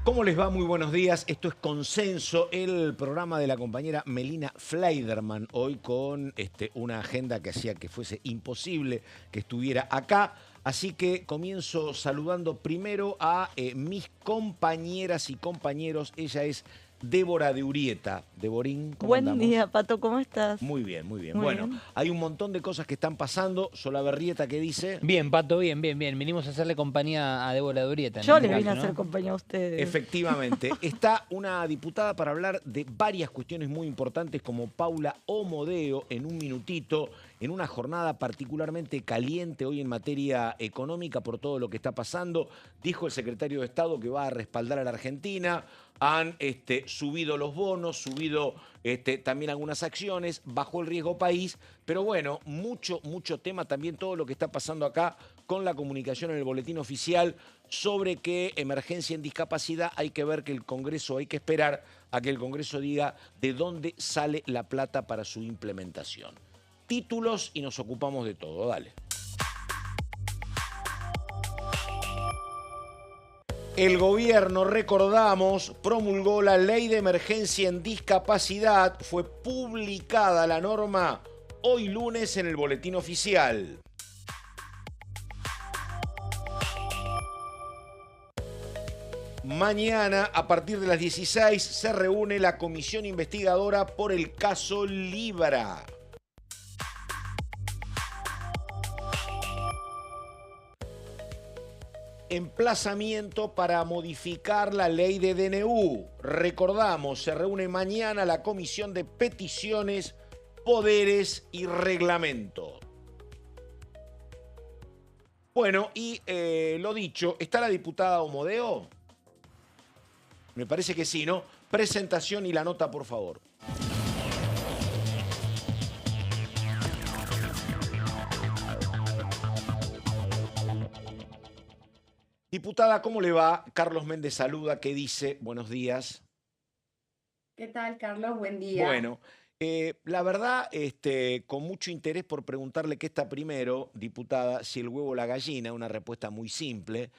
¿Cómo les va? Muy buenos días. Esto es Consenso, el programa de la compañera Melina Fleiderman, hoy con una agenda que hacía que fuese imposible que estuviera acá. Así que comienzo saludando primero a mis compañeras y compañeros. Ella es Débora de Urieta. Deborín, ¿cómo Buen día, andamos? Pato, ¿cómo estás? Muy bien, muy bien. Muy Bueno, bien. hay un montón de cosas que están pasando. Solabarrieta, ¿qué dice? Bien, Pato, bien, bien, bien. Vinimos a hacerle compañía a Débora Durieta en Yo este les vine a caso, hacer ¿no? compañía a ustedes. Efectivamente, está una diputada para hablar de varias cuestiones muy importantes como Paula Omodeo en un minutito, en una jornada particularmente caliente hoy en materia económica por todo lo que está pasando. Dijo el secretario de Estado que va a respaldar a la Argentina. Han subido los bonos, subido también algunas acciones, bajó el riesgo país, pero bueno, mucho tema también todo lo que está pasando acá con la comunicación en el boletín oficial sobre que emergencia en discapacidad hay que ver que el Congreso, hay que esperar a que el Congreso diga de dónde sale la plata para su implementación. Títulos y nos ocupamos de todo, dale. El gobierno, recordamos, promulgó la ley de emergencia en discapacidad. Fue publicada la norma hoy lunes en el boletín oficial. Mañana, a partir de las 16, se reúne la comisión investigadora por el caso Libra. Emplazamiento para modificar la ley de DNU. Recordamos, se reúne mañana la Comisión de Peticiones, Poderes y Reglamento. Bueno, y lo dicho, ¿está la diputada Omodeo? Me parece que sí, ¿no? Presentación y la nota, por favor. Diputada, ¿cómo le va? Carlos Méndez saluda, ¿qué dice? Buenos días. ¿Qué tal, Carlos? Buen día. Bueno, la verdad, con mucho interés por preguntarle qué está primero, diputada, si el huevo o la gallina, una respuesta muy simple.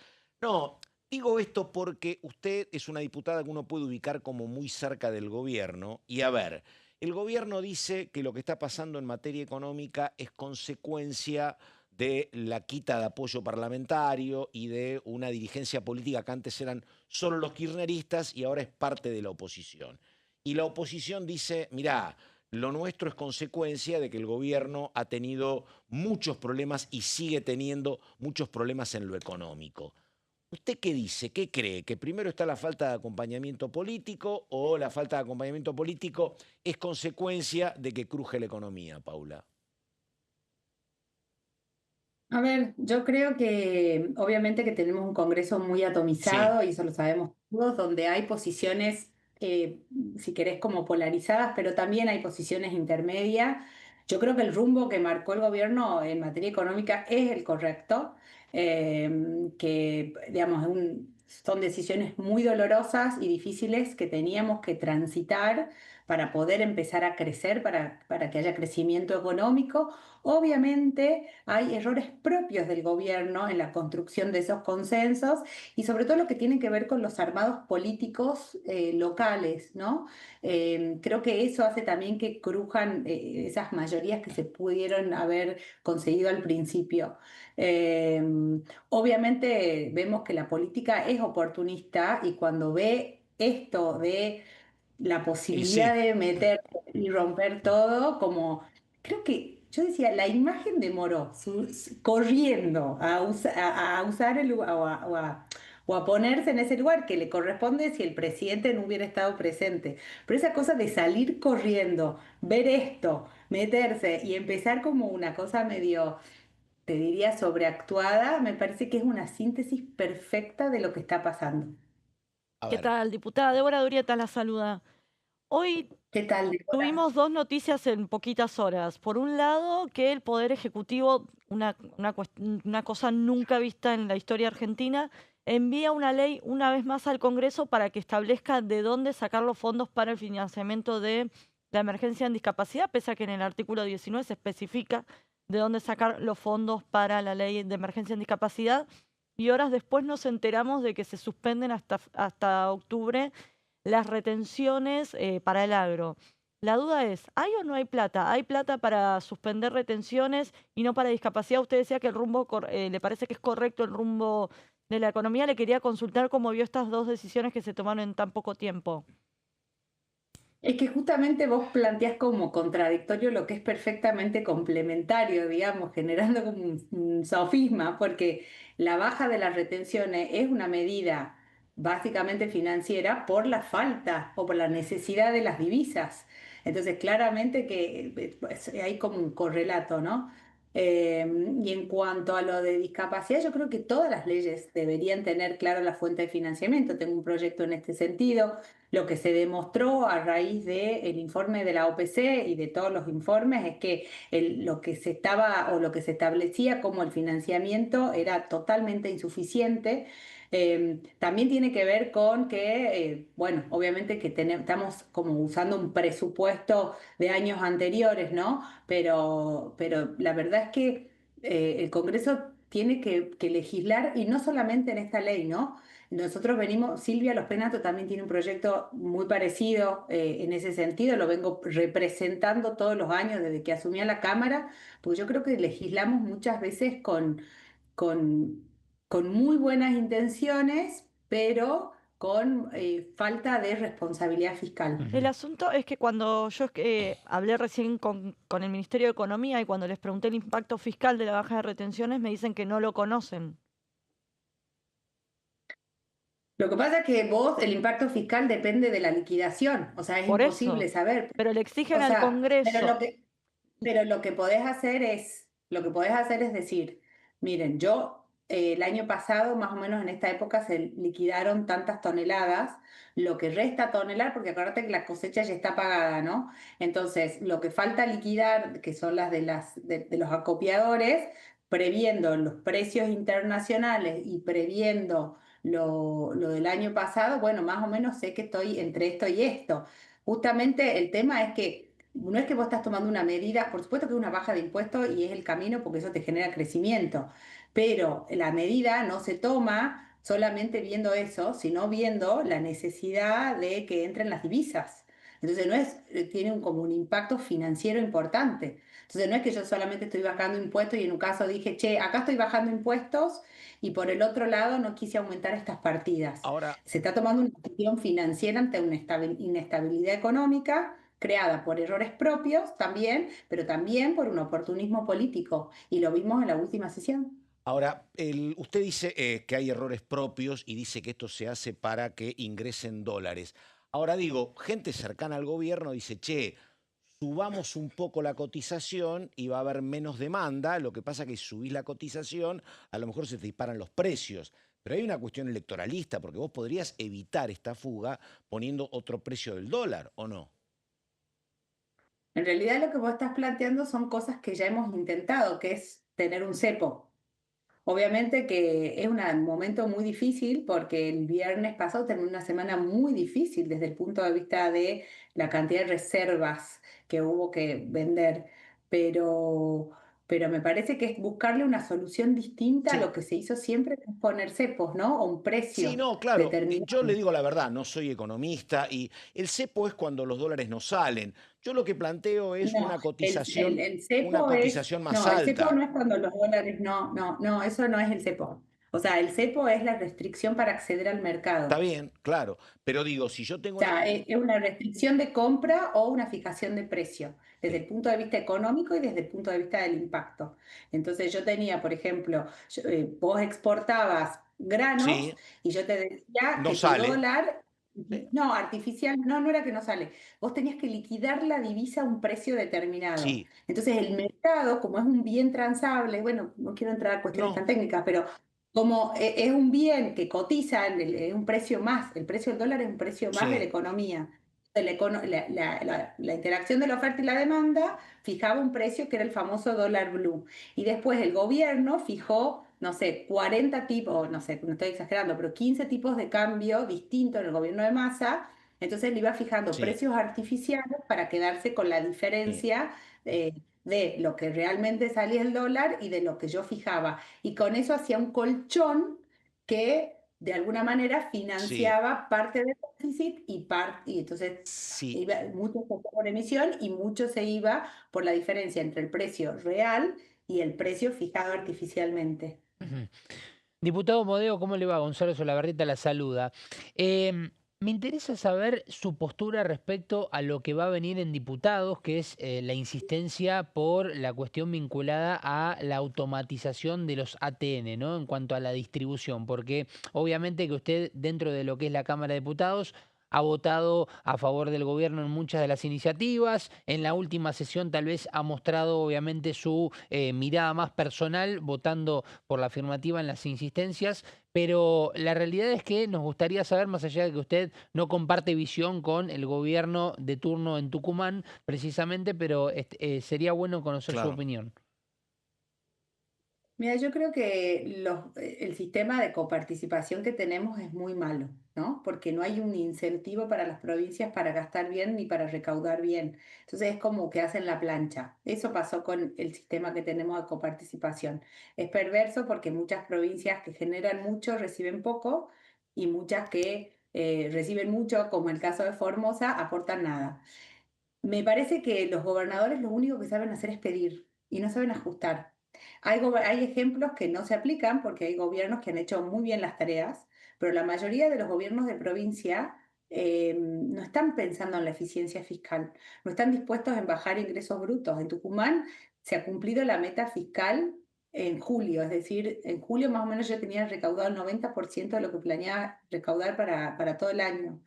No, digo esto porque usted es una diputada que uno puede ubicar como muy cerca del gobierno. Y a ver, el gobierno dice que lo que está pasando en materia económica es consecuencia de la quita de apoyo parlamentario y de una dirigencia política que antes eran solo los kirchneristas y ahora es parte de la oposición. Y la oposición dice, mirá, lo nuestro es consecuencia de que el gobierno ha tenido muchos problemas y sigue teniendo muchos problemas en lo económico. ¿Usted qué dice? ¿Qué cree? ¿Que primero está la falta de acompañamiento político o la falta de acompañamiento político es consecuencia de que cruje la economía, Paula? A ver, yo creo que obviamente que tenemos un Congreso muy Sí, atomizado y eso lo sabemos todos, donde hay posiciones, si querés, como polarizadas, pero también hay posiciones intermedias. Yo creo que el rumbo que marcó el gobierno en materia económica es el correcto, que, digamos, son decisiones muy dolorosas y difíciles que teníamos que transitar para poder empezar a crecer, para que haya crecimiento económico. Obviamente hay errores propios del gobierno en la construcción de esos consensos y sobre todo lo que tiene que ver con los armados políticos locales, ¿no? Creo que eso hace también que crujan esas mayorías que se pudieron haber conseguido al principio. Eh, Obviamente vemos que la política es oportunista y cuando ve esto de la y posibilidad sí, de meter y romper todo, como creo que yo decía, la imagen de Moró corriendo a usar el lugar o a ponerse en ese lugar que le corresponde si el presidente no hubiera estado presente. Pero esa cosa de salir corriendo, ver esto, meterse y empezar como una cosa medio, te diría, sobreactuada, me parece que es una síntesis perfecta de lo que está pasando. a ¿Qué ver, tal, diputada? Débora Durieta la saluda. Hoy ¿Qué tal, Débora? tuvimos dos noticias en poquitas horas. Por un lado, que el Poder Ejecutivo, una cosa nunca vista en la historia argentina, envía una ley una vez más al Congreso para que establezca de dónde sacar los fondos para el financiamiento de la emergencia en discapacidad, pese a que en el artículo 19 se especifica de dónde sacar los fondos para la ley de emergencia en discapacidad. y horas después nos enteramos de que se suspenden hasta octubre las retenciones para el agro. La duda es, ¿hay o no hay plata? ¿Hay plata para suspender retenciones y no para discapacidad? Usted decía que el rumbo, le parece que es correcto el rumbo de la economía. Le quería consultar cómo vio estas dos decisiones que se tomaron en tan poco tiempo. Es que justamente vos planteás como contradictorio lo que es perfectamente complementario, digamos, generando como un sofisma, porque la baja de las retenciones es una medida básicamente financiera por la falta o por la necesidad de las divisas. Entonces, claramente que pues, hay como un correlato, ¿no? Eh, y en cuanto a lo de discapacidad, yo creo que todas las leyes deberían tener clara la fuente de financiamiento. Tengo un proyecto en este sentido. Lo que se demostró a raíz del informe de la OPC y de todos los informes es que lo que se estaba o lo que se establecía como el financiamiento era totalmente insuficiente. También tiene que ver con que, bueno, obviamente que estamos como usando un presupuesto de años anteriores, ¿no? Pero la verdad es que el Congreso tiene que legislar y no solamente en esta ley, ¿no? Nosotros venimos, Silvia Los Penato también tiene un proyecto muy parecido en ese sentido, lo vengo representando todos los años desde que asumí a la Cámara, porque yo creo que legislamos muchas veces con, con muy buenas intenciones, pero con falta de responsabilidad fiscal. El asunto es que cuando yo hablé recién con el Ministerio de Economía y cuando les pregunté el impacto fiscal de la baja de retenciones, me dicen que no lo conocen. Lo que pasa es que vos, el impacto fiscal depende de la liquidación, o sea, es Por eso. imposible saber. Pero le exigen O al sea, pero Congreso. lo que podés hacer lo que podés hacer es decir, miren, yo el año pasado, más o menos en esta época, se liquidaron tantas toneladas, lo que resta tonelar, porque acuérdate que la cosecha ya está pagada, ¿no? Entonces, lo que falta liquidar, que son las de los acopiadores, previendo los precios internacionales y previendo lo del año pasado, bueno, más o menos sé que estoy entre esto y esto. Justamente el tema es que no es que vos estás tomando una medida, por supuesto que es una baja de impuestos y es el camino porque eso te genera crecimiento, pero la medida no se toma solamente viendo eso, sino viendo la necesidad de que entren las divisas. Entonces no es, tiene como un impacto financiero importante. Entonces no es que yo solamente estoy bajando impuestos y en un caso dije, che, acá estoy bajando impuestos y por el otro lado no quise aumentar estas partidas. Ahora, Se está tomando una decisión financiera ante una inestabilidad económica creada por errores propios también, pero también por un oportunismo político. Y lo vimos en la última sesión. ahora, usted dice que hay errores propios y dice que esto se hace para que ingresen dólares. Ahora digo, gente cercana al gobierno dice, che, subamos un poco la cotización y va a haber menos demanda. Lo que pasa es que si subís la cotización, a lo mejor se te disparan los precios. Pero hay una cuestión electoralista, porque vos podrías evitar esta fuga poniendo otro precio del dólar, ¿o no? En realidad lo que vos estás planteando son cosas que ya hemos intentado, que es tener un cepo. Obviamente que es un momento muy difícil porque el viernes pasado terminó una semana muy difícil desde el punto de vista de la cantidad de reservas que hubo que vender, pero, pero me parece que es buscarle una solución distinta a Sí. lo que se hizo siempre, que es poner cepos, ¿no? O un Sí, precio no, claro. Yo le determinado. digo la verdad, no soy economista y el cepo es cuando los dólares no salen. Yo lo que planteo es No, el una cepo es, cotización más no, el cepo alta. no es cuando los dólares, no, eso no es el cepo. O sea, el cepo es la restricción para acceder al Está mercado. bien, claro. Pero digo, si yo O tengo sea, es una restricción de compra o una fijación de precio, desde Sí, el punto de vista económico y desde el punto de vista del impacto. Entonces yo tenía, por ejemplo, vos exportabas granos sí, y yo te decía no que tu sale. dólar, Sí, no, artificial, no era que no sale, vos tenías que liquidar la divisa a un precio determinado. sí, Entonces el mercado, como es un bien transable, bueno, no quiero entrar a cuestiones tan no, técnicas, pero como es un bien que cotiza en un precio más, el precio del dólar es un precio más de la sí, economía. La interacción de la oferta y la demanda fijaba un precio que era el famoso dólar blue. Y después el gobierno fijó, no sé, 40 tipos, no sé, no estoy exagerando, pero 15 tipos de cambio distintos en el gobierno de Massa. Entonces le iba fijando sí, precios artificiales para quedarse con la sí. diferencia de lo que realmente salía el dólar y de lo que yo fijaba y con eso hacía un colchón que de alguna manera Sí, financiaba parte del déficit y entonces sí. mucho se fue por emisión y mucho se iba por la diferencia entre el precio real y el precio fijado artificialmente. Ujú. Diputado Modeo, ¿cómo le va? Gonzalo Solabarrieta la saluda. Me interesa saber su postura respecto a lo que va a venir en diputados, que es la insistencia por la cuestión vinculada a la automatización de los ATN, ¿no? En cuanto a la distribución, porque obviamente que usted dentro de lo que es la Cámara de Diputados ha votado a favor del gobierno en muchas de las iniciativas. En la última sesión tal vez ha mostrado obviamente su mirada más personal, votando por la afirmativa en las insistencias, pero la realidad es que nos gustaría saber, más allá de que usted no comparte visión con el gobierno de turno en Tucumán, precisamente, pero sería bueno conocer su Claro, opinión. Mira, yo creo que el sistema de coparticipación que tenemos es muy malo, ¿no? Porque no hay un incentivo para las provincias para gastar bien ni para recaudar bien. Entonces es como que hacen la plancha. Eso pasó con el sistema que tenemos de coparticipación. Es perverso porque muchas provincias que generan mucho reciben poco y muchas que reciben mucho, como el caso de Formosa, aportan nada. Me parece que los gobernadores lo único que saben hacer es pedir y no saben ajustar. Hay ejemplos que no se aplican porque hay gobiernos que han hecho muy bien las tareas, pero la mayoría de los gobiernos de provincia no están pensando en la eficiencia fiscal, no están dispuestos en bajar ingresos brutos. En Tucumán se ha cumplido la meta fiscal en julio, es decir, en julio más o menos yo tenía recaudado el 90% de lo que planeaba recaudar para todo el año.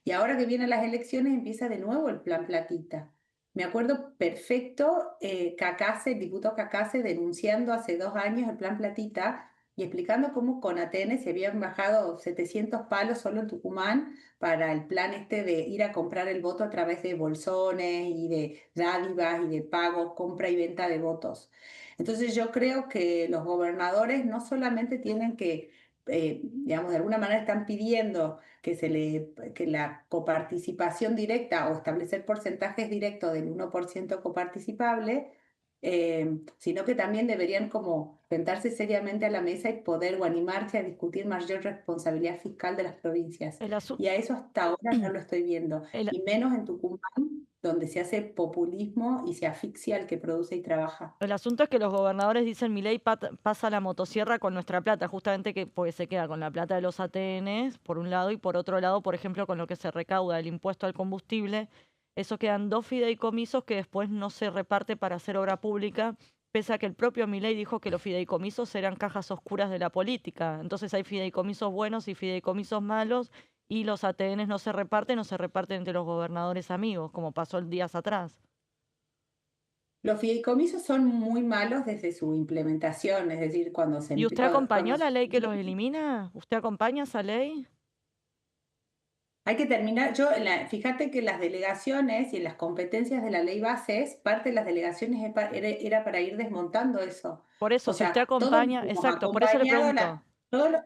Y ahora que vienen las elecciones empieza de nuevo el plan Platita. Me acuerdo perfecto, Cacase, el diputado Cacase, denunciando hace 2 años el plan Platita y explicando cómo con ATN se habían bajado 700 palos solo en Tucumán para el plan este de ir a comprar el voto a través de bolsones y de dádivas y de pagos, compra y venta de votos. Entonces yo creo que los gobernadores no solamente tienen que, digamos, de alguna manera están pidiendo que la coparticipación directa o establecer porcentajes directos del 1% coparticipable, sino que también deberían como sentarse seriamente a la mesa y poder o animarse a discutir mayor responsabilidad fiscal de las provincias. El asunto, Y a eso hasta ahora no lo estoy viendo, y menos en Tucumán, donde se hace populismo y se asfixia al que produce y trabaja. El asunto es que los gobernadores dicen mi pasa la motosierra con nuestra plata, justamente que porque se queda con la plata de los ATNs, por un lado, y por otro lado, por ejemplo, con lo que se recauda el impuesto al combustible, eso quedan dos fideicomisos que después no se reparte para hacer obra pública, pese a que el propio Milei dijo que los fideicomisos eran cajas oscuras de la política. Entonces hay fideicomisos buenos y fideicomisos malos, y los ATNs no se reparten entre los gobernadores amigos, como pasó el días atrás. Los fideicomisos son muy malos desde su implementación, es decir, ¿Y usted acompañó la ley que los surgió. elimina? ¿Usted acompaña esa ley? Hay que terminar, fíjate que las delegaciones y en las competencias de la ley bases, parte de las delegaciones era para ir desmontando eso. Por O eso, si usted sea, todo lo acompaña, que hemos exacto, por eso le acompañado, pregunto. todo lo-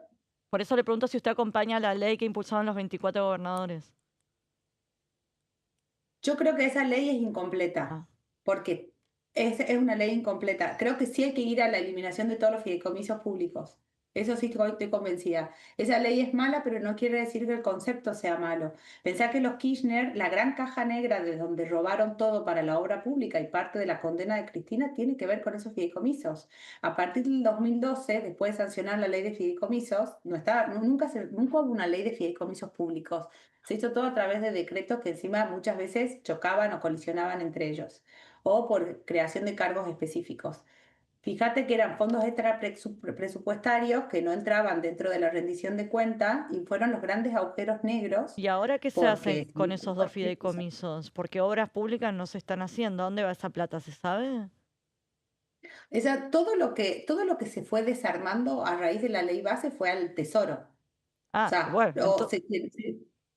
Por eso le pregunto si usted acompaña la ley que impulsaron los 24 gobernadores. yo creo que esa ley es Ah, incompleta, porque es una ley incompleta. Creo que sí hay que ir a la eliminación de todos los fideicomisos públicos. Eso sí estoy convencida. Esa ley es mala, pero no quiere decir que el concepto sea malo. Pensá que los Kirchner, la gran caja negra de donde robaron todo para la obra pública y parte de la condena de Cristina tiene que ver con esos fideicomisos. A partir del 2012, después de sancionar la ley de fideicomisos, nunca hubo una ley de fideicomisos públicos. Se hizo todo a través de decretos que encima muchas veces chocaban o colisionaban entre ellos, o por creación de cargos específicos. Fíjate que eran fondos extra presupuestarios que no entraban dentro de la rendición de cuenta y fueron los grandes agujeros negros ¿y ahora qué se hace porque con esos dos fideicomisos? Porque obras públicas no se están haciendo. ¿A dónde va esa plata? ¿Se sabe? todo lo que se fue desarmando a raíz de la ley base fue al tesoro. O Ah, sea, bueno,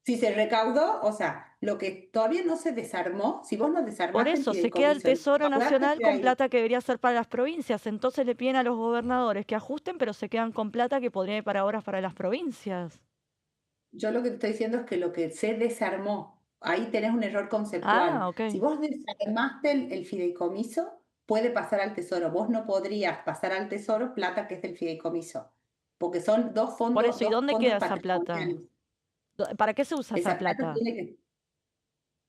si se recaudó, o sea, lo que todavía no se desarmó, si vos no por desarmaste el eso se queda el fideicomiso y Tesoro recaudaste, Nacional queda con ahí. plata que debería ser para las provincias. Entonces le piden a los gobernadores que ajusten, pero se quedan con plata que podría ir para obras para las provincias. Yo lo que te estoy diciendo es que lo que se desarmó, ahí tenés un error Ah, conceptual. ok. Si vos desarmaste el fideicomiso, puede pasar al tesoro. Vos no podrías pasar al tesoro plata que es del fideicomiso. porque son dos Por fondos, eso, ¿y dónde queda esa plata? patrimoniales. ¿Para qué se usa esa Esa plata plata? tiene que,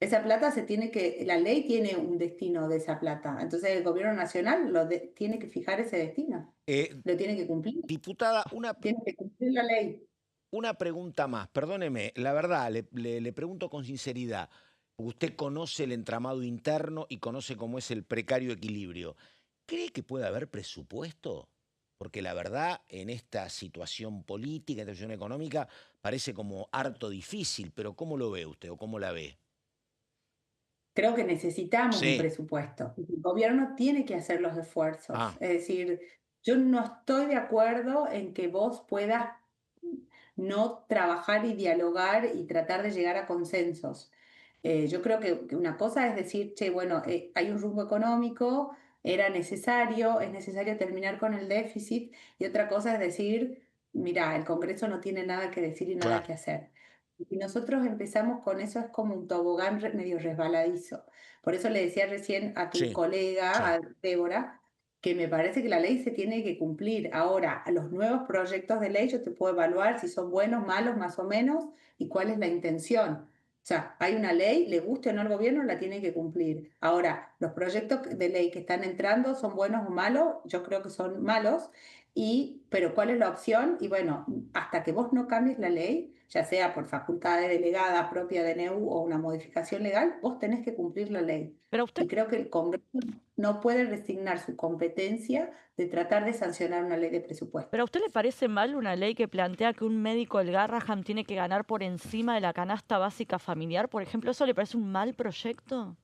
esa plata se tiene que, la ley tiene un destino de esa plata. Entonces el gobierno nacional tiene que fijar ese destino, Eh, lo tiene que cumplir, diputada, tiene que cumplir la ley. una pregunta más, perdóneme, la verdad, le pregunto con sinceridad. Usted conoce el entramado interno y conoce cómo es el precario equilibrio. ¿Cree que puede haber presupuesto? Porque la verdad, en esta situación política, en esta situación económica, parece como harto difícil, pero ¿cómo lo ve usted o cómo la ve? Creo que necesitamos un Sí. presupuesto. El gobierno tiene que hacer los esfuerzos. Ah, Es decir, yo no estoy de acuerdo en que vos puedas no trabajar y dialogar y tratar de llegar a consensos. Yo creo que una cosa es decir, che, bueno, hay un rumbo económico, es necesario terminar con el déficit, y otra cosa es decir, mira, el Congreso no tiene nada que decir y nada claro. que hacer. Y nosotros empezamos con eso, es como un tobogán medio resbaladizo. Por eso le decía recién a tu Sí, colega, sí. a Débora, que me parece que la ley se tiene que cumplir. Ahora, a los nuevos proyectos de ley yo te puedo evaluar si son buenos, malos, más o menos, y cuál es la intención. O sea, hay una ley, le guste o no al gobierno, la tiene que cumplir. Ahora, los proyectos de ley que están entrando son buenos o malos, yo creo que son malos, pero ¿cuál es la opción? Y bueno, hasta que vos no cambies la ley, ya sea por facultad de delegada propia de NEU o una modificación legal, vos tenés que cumplir la ley. Pero usted, Y creo que el Congreso no puede resignar su competencia de tratar de sancionar una ley de presupuesto. ¿pero a usted le parece mal una ley que plantea que un médico del Garrahan tiene que ganar por encima de la canasta básica familiar? Por ejemplo, ¿eso le parece un mal proyecto?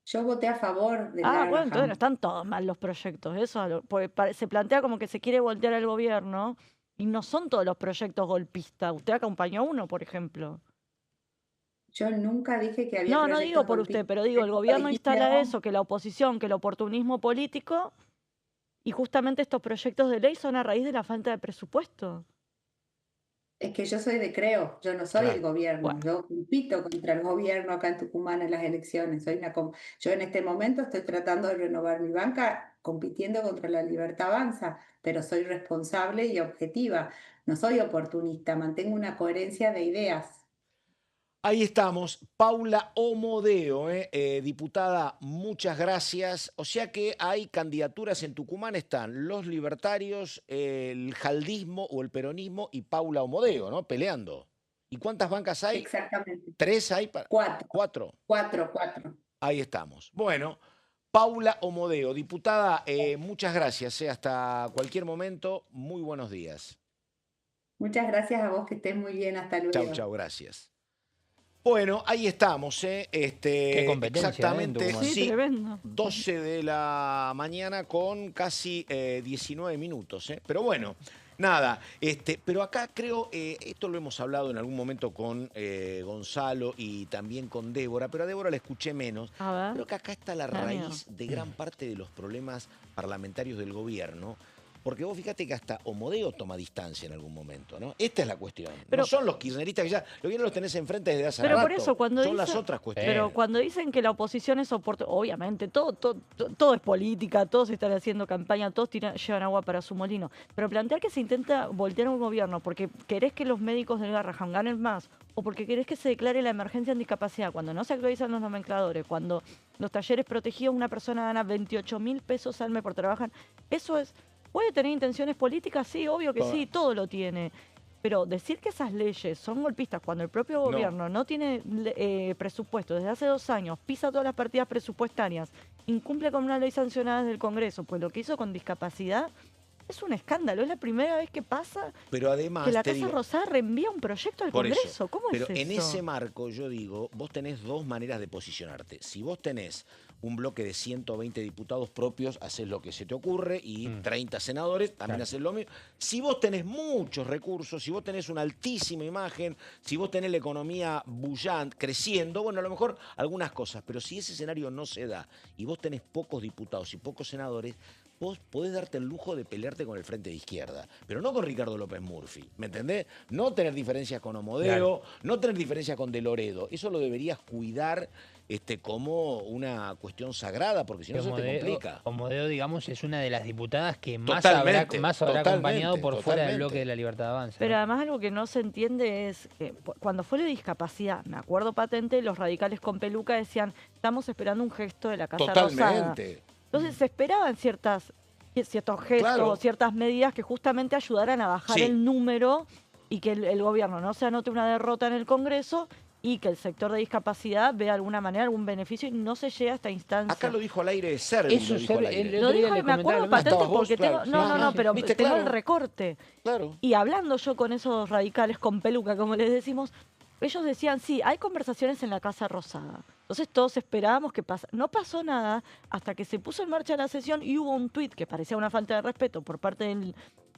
Yo voté a favor del Ah, bueno, entonces no Garrahan. están todos mal los proyectos. Eso, porque se plantea como que se quiere voltear al gobierno y no son todos los proyectos golpistas. Usted acompañó uno, por ejemplo. Yo nunca dije que había No, no digo proyectos por usted, golpistas. pero digo, el Lo gobierno dijiste instala vos. eso, que la oposición, que el oportunismo político, y justamente estos proyectos de ley son a raíz de la falta de presupuesto. Es que yo soy de Creo, yo no soy el Claro. gobierno, Bueno, yo compito contra el gobierno acá en Tucumán en las elecciones. Yo en este momento estoy tratando de renovar mi banca compitiendo contra la Libertad Avanza, pero soy responsable y objetiva, no soy oportunista, mantengo una coherencia de ideas. Ahí estamos, Paula Omodeo, diputada, muchas gracias. O sea que hay candidaturas en Tucumán, están los libertarios, el jaldismo o el peronismo y Paula Omodeo, ¿no? Peleando. ¿Y cuántas bancas hay? Exactamente. ¿Tres hay? Cuatro, ¿Cuatro? cuatro. Ahí estamos. Bueno, Paula Omodeo, diputada, muchas gracias. Hasta cualquier momento, muy buenos días. Muchas gracias a vos, que estés muy bien, hasta Chau, luego. chau, gracias. Bueno, ahí estamos, Qué competencia, en exactamente, Tucumán. sí, sí, tremendo. 12 de la mañana con casi 19 minutos, Pero bueno, nada, pero acá creo, esto lo hemos hablado en algún momento con Gonzalo y también con Débora, pero a Débora la escuché menos. A ver, Creo que acá está la me da miedo. raíz de gran parte de los problemas parlamentarios del gobierno. Porque vos fíjate que hasta Omodeo toma distancia en algún momento, ¿no? Esta es la cuestión. Pero- no son los kirchneristas que ya, lo bien los tenés enfrente desde hace Pero rato. por eso, cuando son las dice- otras cuestiones. Pero cuando dicen que la oposición es oportunista, obviamente, todo es política, todos están haciendo campaña, todos llevan agua para su molino. Pero plantear que se intenta voltear a un gobierno porque querés que los médicos del Garrahan ganen más o porque querés que se declare la emergencia en discapacidad, cuando no se actualizan los nomencladores, cuando los talleres protegidos una persona gana 28.000 pesos al mes por trabajar, eso es... ¿Puede tener intenciones políticas? Sí, obvio que sí, todo lo tiene. Pero decir que esas leyes son golpistas cuando el propio gobierno no tiene presupuesto desde hace 2 años, pisa todas las partidas presupuestarias, incumple con una ley sancionada desde el Congreso, pues lo que hizo con discapacidad es un escándalo. Es la primera vez que pasa Pero además, que la te Casa digo, Rosada reenvía un proyecto al por Congreso. eso, ¿Cómo pero es eso? en ese marco, yo digo, vos tenés dos maneras de posicionarte. Si vos tenés un bloque de 120 diputados propios, haces lo que se te ocurre, y 30 senadores, también Claro. haces lo mismo. Si vos tenés muchos recursos, si vos tenés una altísima imagen, si vos tenés la economía bullante, creciendo, bueno, a lo mejor algunas cosas, pero si ese escenario no se da y vos tenés pocos diputados y pocos senadores, vos podés darte el lujo de pelearte con el Frente de Izquierda, pero no con Ricardo López Murphy, ¿me entendés? No tener diferencias con Omodeo, no tener diferencias con De Loredo, eso lo deberías cuidar como una cuestión sagrada, porque si no se te complica. Modeo, digamos, es una de las diputadas que más habrá acompañado por fuera del bloque de la Libertad de Avance. Pero además algo que no se entiende es que cuando fue la discapacidad, me acuerdo patente, los radicales con peluca decían, estamos esperando un gesto de la Casa Rosada. Entonces se esperaban ciertos gestos, ciertas medidas que justamente ayudaran a bajar el número y que el gobierno no se anote una derrota en el Congreso y que el sector de discapacidad vea de alguna manera algún beneficio y no se llegue a esta instancia. Acá lo dijo al aire Servi. Lo dijo y me acuerdo patente porque tengo... pero tengo el recorte. Claro. Y hablando yo con esos radicales con peluca, como les decimos, ellos decían, sí, hay conversaciones en la Casa Rosada. Entonces todos esperábamos que pasara. No pasó nada hasta que se puso en marcha la sesión y hubo un tuit que parecía una falta de respeto por parte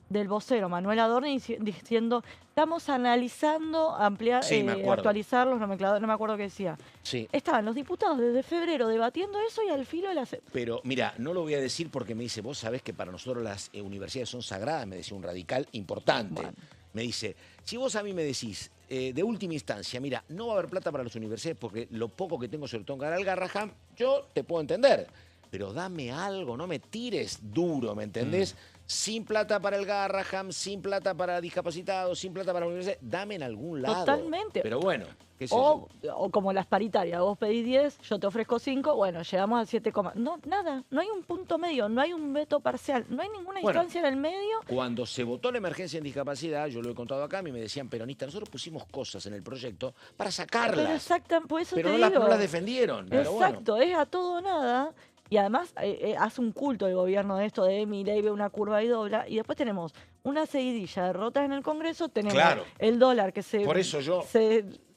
del vocero Manuel Adorni diciendo, estamos analizando actualizarlos, no me acuerdo qué decía. Sí. Estaban los diputados desde febrero debatiendo eso y al filo de la... Pero mira, no lo voy a decir porque me dice, vos sabés que para nosotros las universidades son sagradas, me decía un radical importante. Bueno. Me dice, si vos a mí me decís, de última instancia, mira, no va a haber plata para las universidades porque lo poco que tengo sobre todo en Caral Garrahan, yo te puedo entender. Pero dame algo, no me tires duro, ¿me entendés? Sin plata para el Garrahan, sin plata para discapacitados, sin plata para la universidad, dame en algún lado. Totalmente. Pero bueno, qué sé yo. O como las paritarias, vos pedís 10, yo te ofrezco 5, bueno, llegamos al 7, no, nada, no hay un punto medio, no hay un veto parcial, no hay ninguna instancia en el medio. Cuando se votó la emergencia en discapacidad, yo lo he contado acá, a mí me decían peronistas, nosotros pusimos cosas en el proyecto para sacarlas. Pero exacto, por eso pero te no digo. No las defendieron. Exacto, es a todo o nada. Y además hace un culto el gobierno de esto de Milei ve una curva y dobla. Y después tenemos una seguidilla de derrotas en el Congreso. Tenemos el dólar que se... Por eso yo...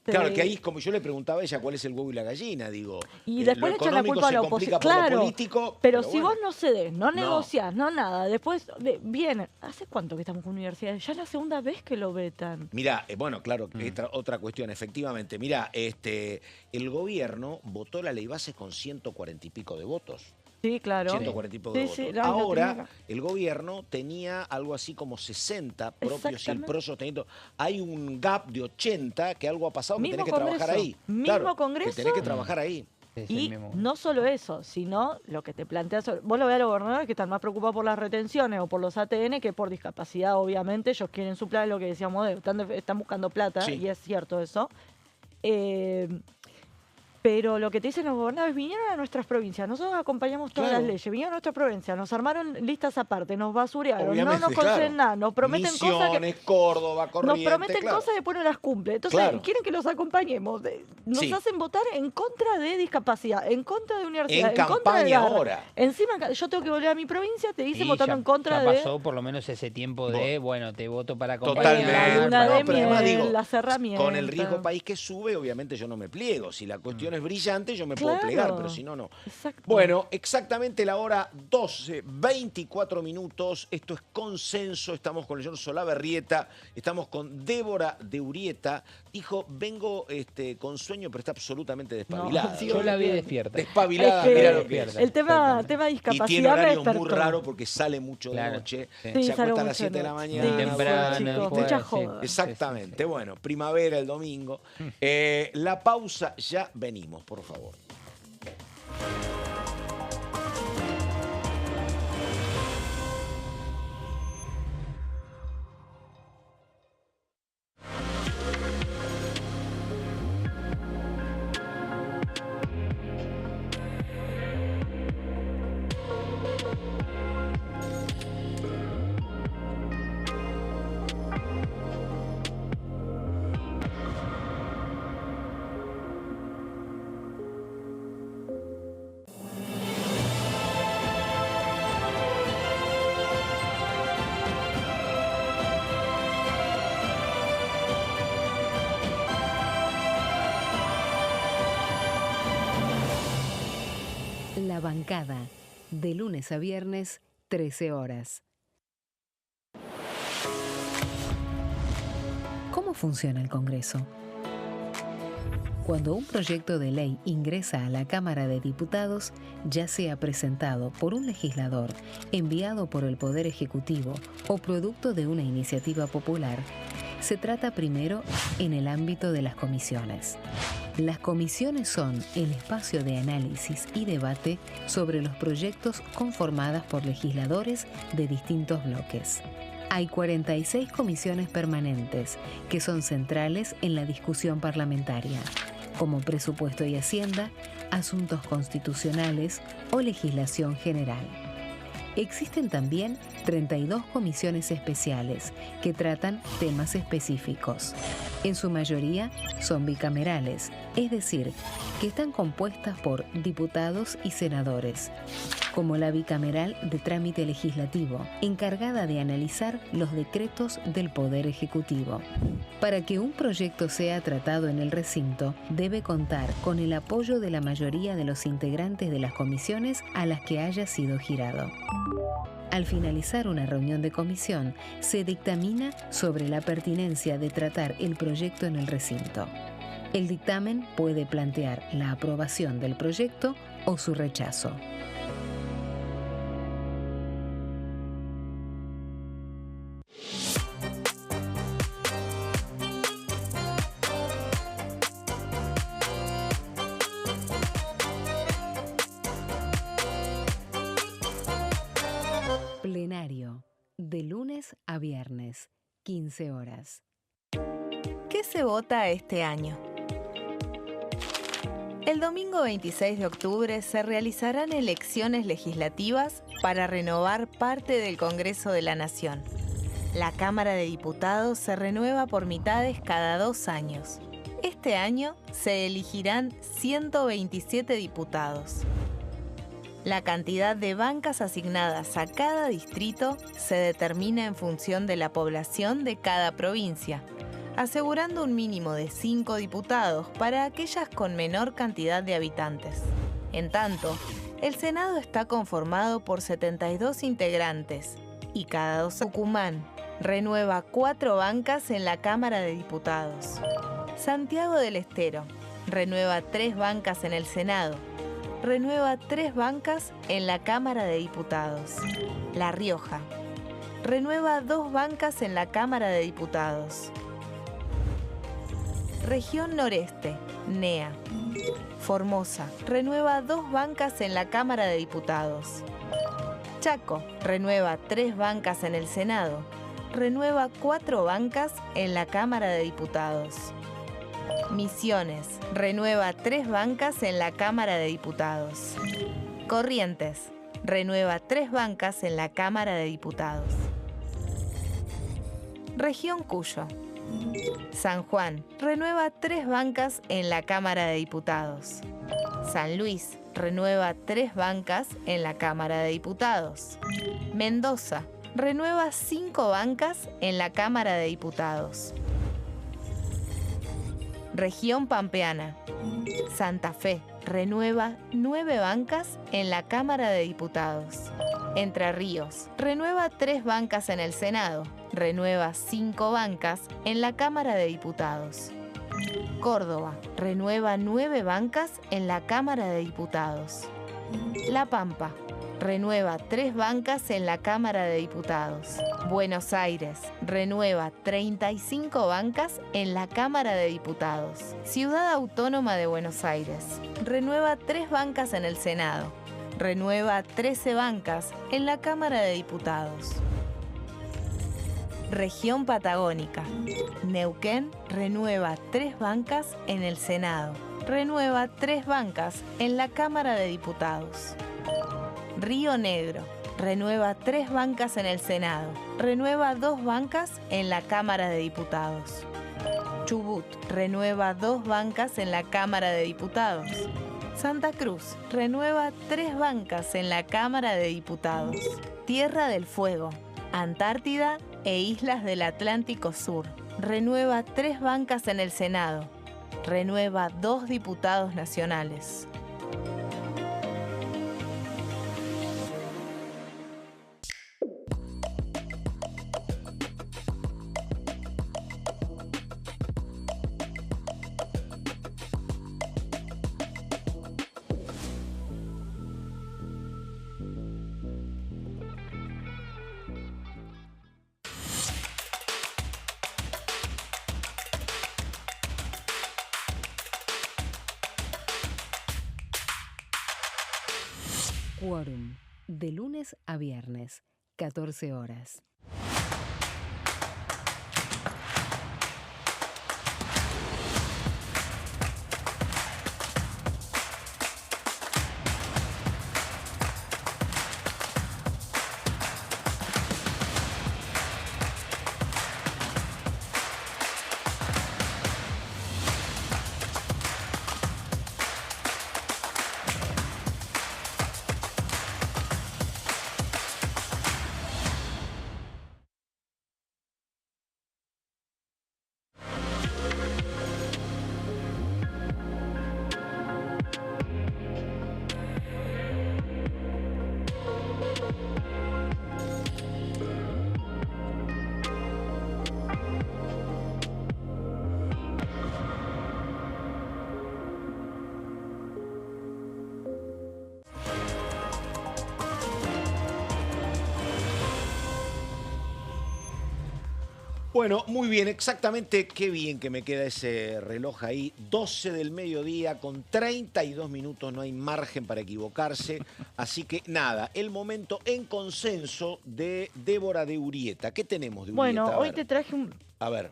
Claro, que ahí como yo le preguntaba a ella cuál es el huevo y la gallina, digo. Y después le echan la culpa a la oposición. Claro, político, pero si vos no cedes, no negociás, no nada, después vienen. ¿Hace cuánto que estamos con universidades? Ya es la segunda vez que lo vetan. Mirá, bueno, claro, otra cuestión, efectivamente. Mirá, el gobierno votó la ley base con 140 y pico de votos. Sí, claro. 140 y pico de votos. Ahora, el gobierno tenía algo así como 60 propios y el PRO sosteniendo. Hay un gap de 80 que algo ha pasado que tenés que trabajar ahí. Mismo Congreso. Que tenés que trabajar ahí. Y no solo eso, sino lo que te planteas. Vos lo ves a los gobernadores que están más preocupados por las retenciones o por los ATN que por discapacidad, obviamente. Ellos quieren su plata, lo que decíamos, están buscando plata, y es cierto eso. Pero lo que te dicen los gobernadores, vinieron a nuestras provincias, nosotros acompañamos todas las leyes, vinieron a nuestras provincias, nos armaron listas aparte, nos basurearon, obviamente, no nos conceden nada, nos prometen cosas que... Córdoba, Corrientes, nos prometen cosas y después no las cumplen. Entonces, quieren que los acompañemos. Nos hacen votar en contra de discapacidad, en contra de universidad, en contra de ahora. Encima, yo tengo que volver a mi provincia, te dicen votando en contra ya de... pasó por lo menos ese tiempo de, bueno, te voto para acompañar. Totalmente. Una de miel, las herramientas. Con el riesgo país que sube, obviamente yo no me pliego. Si la cuestión es brillante, yo me puedo plegar, pero si no, no. Exacto. Bueno, exactamente la hora 12, 24 minutos. Esto es Consenso. Estamos con el señor Solabarrieta. Estamos con Débora de Urrieta. Dijo, vengo con sueño, pero está absolutamente despabilada. No, yo la vi despierta. Despabilada, mira lo que es. El tema discapacidad. Y tiene horarios muy raros porque sale mucho de noche. Sí, se acuesta a las 7 de la mañana. Temprano. Mucha joda. Exactamente. Bueno, primavera el domingo. La pausa, ya venimos, por favor. La Bancada, de lunes a viernes, 13 horas. ¿Cómo funciona el Congreso? Cuando un proyecto de ley ingresa a la Cámara de Diputados, ya sea presentado por un legislador, enviado por el Poder Ejecutivo o producto de una iniciativa popular, se trata primero en el ámbito de las comisiones. Las comisiones son el espacio de análisis y debate sobre los proyectos conformadas por legisladores de distintos bloques. Hay 46 comisiones permanentes que son centrales en la discusión parlamentaria, como Presupuesto y Hacienda, Asuntos Constitucionales o Legislación General. Existen también 32 comisiones especiales que tratan temas específicos. En su mayoría son bicamerales, es decir, que están compuestas por diputados y senadores, como la bicameral de trámite legislativo, encargada de analizar los decretos del Poder Ejecutivo. Para que un proyecto sea tratado en el recinto, debe contar con el apoyo de la mayoría de los integrantes de las comisiones a las que haya sido girado. Al finalizar una reunión de comisión, se dictamina sobre la pertinencia de tratar el proyecto en el recinto. El dictamen puede plantear la aprobación del proyecto o su rechazo. Plenario, de lunes a viernes, 15 horas. ¿Qué se vota este año? El domingo 26 de octubre se realizarán elecciones legislativas para renovar parte del Congreso de la Nación. La Cámara de Diputados se renueva por mitades cada 2 años. Este año se elegirán 127 diputados. La cantidad de bancas asignadas a cada distrito se determina en función de la población de cada provincia, asegurando un mínimo de 5 diputados para aquellas con menor cantidad de habitantes. En tanto, el Senado está conformado por 72 integrantes y cada 2 años Tucumán renueva 4 bancas en la Cámara de Diputados. Santiago del Estero renueva 3 bancas en el Senado. Renueva 3 bancas en la Cámara de Diputados. La Rioja renueva 2 bancas en la Cámara de Diputados. Región Noreste, NEA. Formosa renueva 2 bancas en la Cámara de Diputados. Chaco renueva 3 bancas en el Senado. Renueva 4 bancas en la Cámara de Diputados. Misiones renueva 3 bancas en la Cámara de Diputados. Corrientes renueva 3 bancas en la Cámara de Diputados. Región Cuyo. San Juan renueva 3 bancas en la Cámara de Diputados. San Luis renueva 3 bancas en la Cámara de Diputados. Mendoza renueva 5 bancas en la Cámara de Diputados. Región Pampeana. Santa Fe renueva 9 bancas en la Cámara de Diputados. Entre Ríos renueva 3 bancas en el Senado. Renueva 5 bancas en la Cámara de Diputados. Córdoba renueva 9 bancas en la Cámara de Diputados. La Pampa renueva 3 bancas en la Cámara de Diputados. Buenos Aires renueva 35 bancas en la Cámara de Diputados. Ciudad Autónoma de Buenos Aires renueva 3 bancas en el Senado. Renueva 13 bancas en la Cámara de Diputados. Región Patagónica. Neuquén renueva 3 bancas en el Senado. Renueva 3 bancas en la Cámara de Diputados. Río Negro renueva 3 bancas en el Senado. Renueva 2 bancas en la Cámara de Diputados. Chubut renueva 2 bancas en la Cámara de Diputados. Santa Cruz renueva 3 bancas en la Cámara de Diputados. Tierra del Fuego, Antártida e Islas del Atlántico Sur renueva 3 bancas en el Senado. Renueva 2 diputados nacionales. Quórum, de lunes a viernes, 14 horas. Bueno, muy bien, exactamente, qué bien que me queda ese reloj ahí. 12 del mediodía con 32 minutos, no hay margen para equivocarse. Así que nada, el momento en consenso de Débora de Urrieta. ¿Qué tenemos de Urrieta? Bueno, A hoy ver. te traje A ver.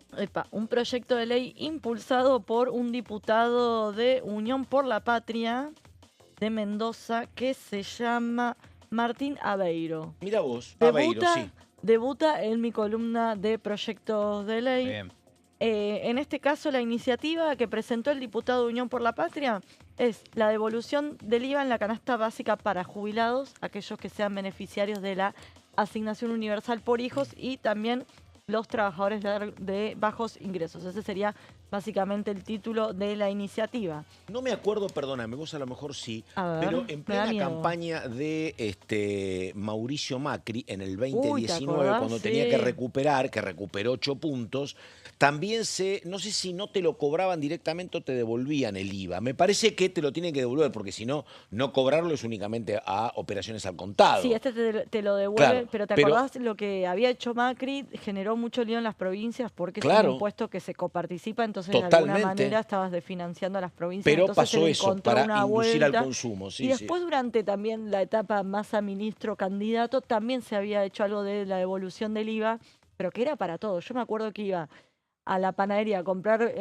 un proyecto de ley impulsado por un diputado de Unión por la Patria de Mendoza que se llama Martín Aveiro. Mira vos, Aveiro, sí. Debuta en mi columna de proyectos de ley. Bien. En este caso, la iniciativa que presentó el diputado de Unión por la Patria es la devolución del IVA en la canasta básica para jubilados, aquellos que sean beneficiarios de la asignación universal por hijos, y también los trabajadores de bajos ingresos. Ese sería básicamente el título de la iniciativa. No me acuerdo, perdóname, vos a lo mejor sí, A ver, pero en me da plena miedo. campaña de Mauricio Macri en el ¿te 2019, acordás? cuando Sí. tenía que recuperar, que recuperó 8 puntos, también no sé si no te lo cobraban directamente o te devolvían el IVA. Me parece que te lo tienen que devolver, porque si no, no cobrarlo es únicamente a operaciones al contado. Sí, este te lo devuelve, Claro, pero ¿te pero- acordás lo que había hecho Macri? Generó mucho lío en las provincias porque es Claro. un impuesto que se coparticipa, entonces de Totalmente. alguna manera estabas desfinanciando a las provincias. Pero entonces se pasó le eso, encontró para una inducir al vuelta. consumo. Sí, Y después durante también la etapa Massa ministro candidato también se había hecho algo de la devolución del IVA, pero que era para todo. Yo me acuerdo que iba a la panadería a comprar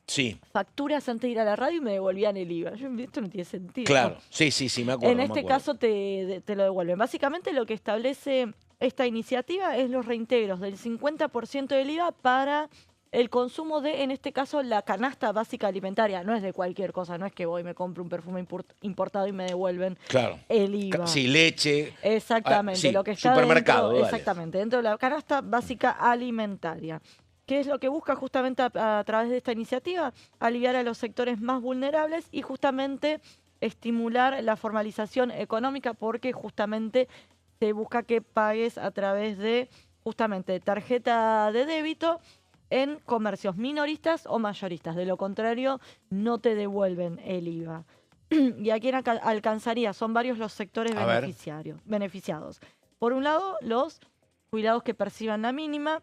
sí, facturas antes de ir a la radio y me devolvían el IVA. Esto no tiene sentido. claro. Sí, me acuerdo. En me este acuerdo. caso te lo devuelven. Básicamente lo que establece esta iniciativa es los reintegros del 50% del IVA para el consumo de, en este caso, la canasta básica alimentaria. No es de cualquier cosa, no es que voy y me compro un perfume importado y me devuelven Claro. el IVA. Sí, leche. Exactamente, sí, lo que está supermercado, dentro, dale. exactamente, dentro de la canasta básica alimentaria. ¿Qué es lo que busca justamente a través de esta iniciativa? Aliviar a los sectores más vulnerables y justamente estimular la formalización económica, porque justamente se busca que pagues a través de justamente tarjeta de débito en comercios minoristas o mayoristas. De lo contrario, no te devuelven el IVA. ¿Y a quién alcanzaría? Son varios los sectores A ver. beneficiados. Por un lado, los jubilados que perciban la mínima,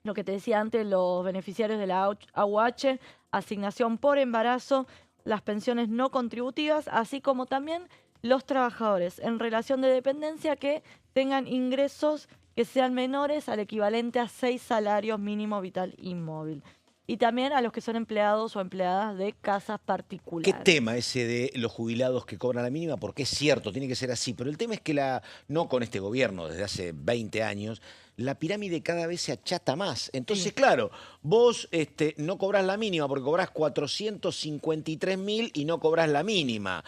lo que te decía antes, los beneficiarios de la AUH, asignación por embarazo, las pensiones no contributivas, así como también los trabajadores en relación de dependencia que tengan ingresos que sean menores al equivalente a 6 salarios mínimo vital y móvil. Y también a los que son empleados o empleadas de casas particulares. ¿Qué tema ese de los jubilados que cobran la mínima? Porque es cierto, tiene que ser así. Pero el tema es que no con este gobierno, desde hace 20 años, la pirámide cada vez se achata más. Entonces, claro, vos no cobrás la mínima porque cobrás 453.000 y no cobrás la mínima.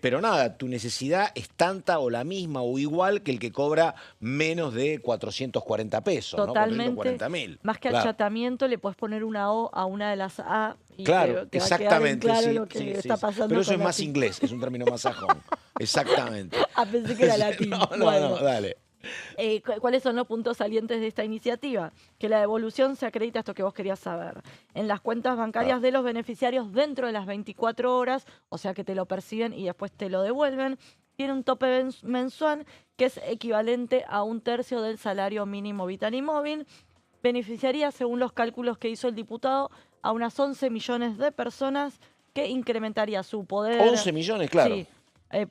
Pero nada, tu necesidad es tanta o la misma o igual que el que cobra menos de 440 pesos. Totalmente. ¿No? 440.000. Más que Claro. achatamiento, le puedes poner una O a una de las A y Claro, te va a quedar en exactamente. claro Sí, lo que sí, está sí. pasando. Pero eso con es la más inglés, es un término más sajón. Exactamente. Ah, pensé que era latín. No, Bueno. dale. ¿Cuáles son los puntos salientes de esta iniciativa? Que la devolución se acredita, esto que vos querías saber, en las cuentas bancarias de los beneficiarios dentro de las 24 horas, o sea que te lo perciben y después te lo devuelven. Tiene un tope mensual que es equivalente a 1/3 del salario mínimo vital y móvil. Beneficiaría, según los cálculos que hizo el diputado, a unas 11 millones de personas, que incrementaría su poder. 11 millones, claro. Sí,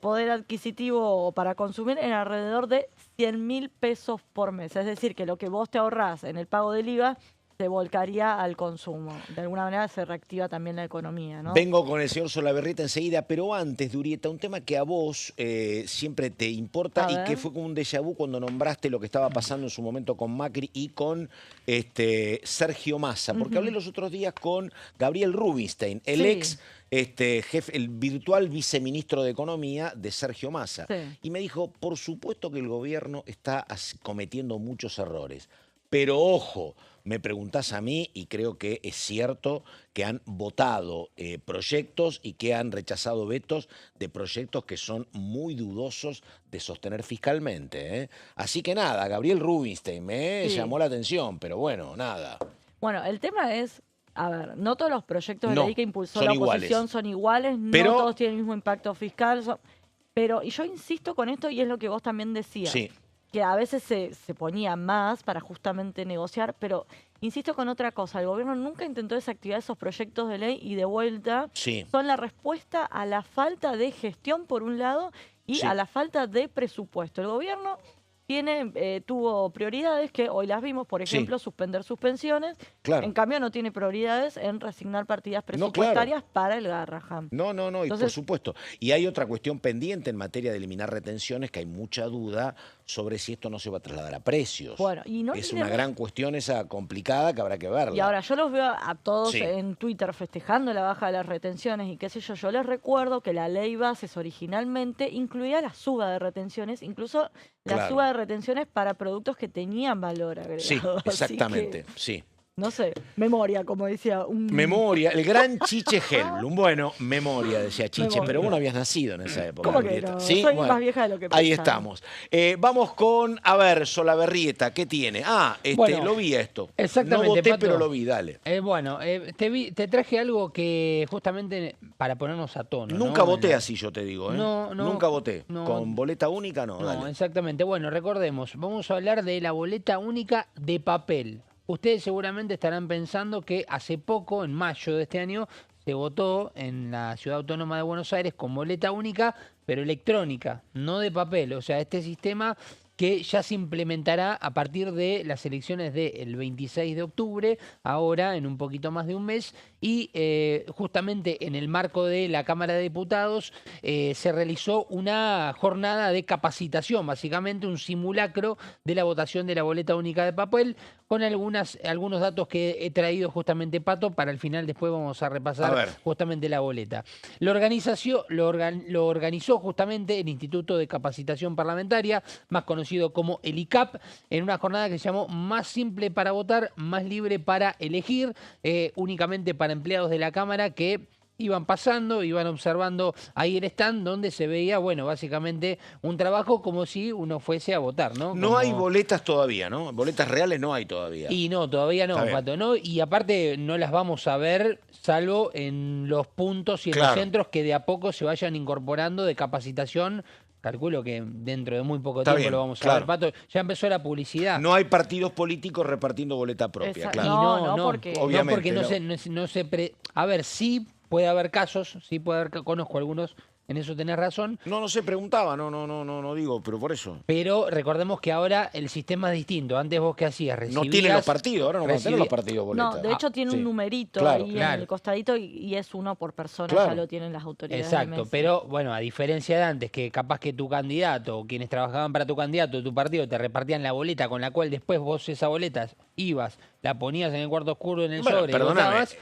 poder adquisitivo para consumir en alrededor de 100.000 pesos por mes. Es decir, que lo que vos te ahorrás en el pago del IVA se volcaría al consumo. De alguna manera se reactiva también la economía, ¿no? Vengo con el señor Solaberrieta enseguida, pero antes, Durieta, un tema que a vos siempre te importa A y ver. que fue como un déjà vu cuando nombraste lo que estaba pasando en su momento con Macri y con Sergio Massa, porque hablé los otros días con Gabriel Rubinstein, el Sí. ex jefe, el virtual viceministro de Economía de Sergio Massa, Sí. y me dijo, por supuesto que el gobierno está cometiendo muchos errores, pero ojo, me preguntás a mí y creo que es cierto que han votado proyectos y que han rechazado vetos de proyectos que son muy dudosos de sostener fiscalmente. Así que nada, Gabriel Rubinstein me Sí. llamó la atención, pero bueno, nada. Bueno, el tema es, a ver, no todos los proyectos de No, ley que impulsó son la iguales. oposición son iguales, Pero- no todos tienen el mismo impacto fiscal, pero, y yo insisto con esto, y es lo que vos también decías, Sí, que a veces se ponía más para justamente negociar, pero insisto con otra cosa, el gobierno nunca intentó desactivar esos proyectos de ley y de vuelta sí. son la respuesta a la falta de gestión por un lado y Sí. a la falta de presupuesto. El gobierno tuvo prioridades que hoy las vimos, por Sí. ejemplo, suspender suspensiones. Claro. En cambio, no tiene prioridades en resignar partidas No, claro. presupuestarias para el Garrahan. No, y por Entonces- supuesto. Y hay otra cuestión pendiente en materia de eliminar retenciones, que hay mucha duda sobre si esto no se va a trasladar a precios. Bueno, y no es olvidemos- una gran cuestión esa complicada que habrá que verla. Y ahora yo los veo a todos Sí. en Twitter festejando la baja de las retenciones y qué sé yo. Yo les recuerdo que la ley bases originalmente incluía la suba de retenciones, incluso la Claro. suba de retenciones para productos que tenían valor agregado. Sí, Así exactamente, que, sí. no sé, memoria, como decía un... Memoria, el gran Chiche Helblum. Bueno, memoria, decía Chiche, Memoria. pero vos no habías nacido en esa época. ¿Cómo que Julieta. no? ¿Sí? Soy Bueno, más vieja de lo que ahí pensaba. estamos. Vamos con, a ver, Solaberrieta, ¿qué tiene? Bueno, lo vi esto. exactamente, No voté, Pato. pero lo vi, dale. Bueno, te traje algo que justamente para ponernos a tono. Nunca ¿no? voté así, yo te digo. No, Nunca voté. no. Con boleta única, no. No, Dale. exactamente. Bueno, recordemos, vamos a hablar de la boleta única de papel. Ustedes seguramente estarán pensando que hace poco, en mayo de este año, se votó en la Ciudad Autónoma de Buenos Aires con boleta única, pero electrónica, no de papel. O sea, este sistema que ya se implementará a partir de las elecciones del 26 de octubre, ahora en un poquito más de un mes, y justamente en el marco de la Cámara de Diputados se realizó una jornada de capacitación, básicamente un simulacro de la votación de la boleta única de papel, con algunos datos que he traído justamente, Pato, para el final después vamos a repasar A ver. justamente la boleta. Lo organizó justamente el Instituto de Capacitación Parlamentaria, más conocido como el ICAP, en una jornada que se llamó Más simple para votar, más libre para elegir, únicamente para empleados de la Cámara que iban pasando, iban observando ahí el stand donde se veía, bueno, básicamente un trabajo como si uno fuese a votar, ¿no? No Como- hay boletas todavía, ¿no? Boletas reales no hay todavía. Y no, todavía no, Está bien. Pato, ¿no? Y aparte no las vamos a ver salvo en los puntos y en Claro. los centros que de a poco se vayan incorporando de capacitación. Calculo que dentro de muy poco Está tiempo bien, lo vamos a claro. ver, Pato. Ya empezó la publicidad. No hay partidos políticos repartiendo boleta propia, Exacto. claro. No, porque- Obviamente, porque no no. A ver, sí puede haber casos, sí puede haber, conozco algunos, en eso tenés razón, No se preguntaba, no digo, pero por eso. pero recordemos que ahora el sistema es distinto. Antes vos qué hacías, No tienen los partidos, ahora no van a tener los recibí- partidos boletas. No, de hecho tiene sí. un numerito Claro. ahí Claro. en el costadito y es uno por persona, Claro. ya lo tienen las autoridades. de Exacto, mesa. pero bueno, a diferencia de antes, que capaz que tu candidato o quienes trabajaban para tu candidato, tu partido, te repartían la boleta con la cual después vos esa boleta ibas, la ponías en el cuarto oscuro en el Bueno, sobre y perdóname, votabas,